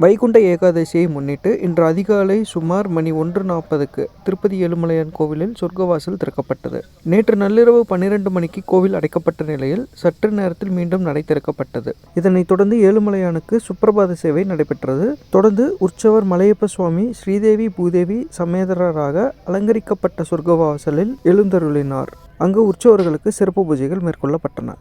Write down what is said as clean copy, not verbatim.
வைகுண்ட ஏகாதசியை முன்னிட்டு இன்று அதிகாலை சுமார் மணி 1:40க்கு திருப்பதி ஏழுமலையான் கோவிலில் சொர்க்கவாசல் திறக்கப்பட்டது. நேற்று நள்ளிரவு 12 மணிக்கு கோவில் அடைக்கப்பட்ட நிலையில் சற்று நேரத்தில் மீண்டும் நடை திறக்கப்பட்டது. இதனைத் தொடர்ந்து ஏழுமலையானுக்கு சுப்பிரபாத சேவை நடைபெற்றது. தொடர்ந்து உற்சவர் மலையப்ப சுவாமி ஸ்ரீதேவி பூதேவி சமேதரராக அலங்கரிக்கப்பட்ட சொர்க்கவாசலில் எழுந்தருளினார். அங்கு உற்சவர்களுக்கு சிறப்பு பூஜைகள் மேற்கொள்ளப்பட்டன.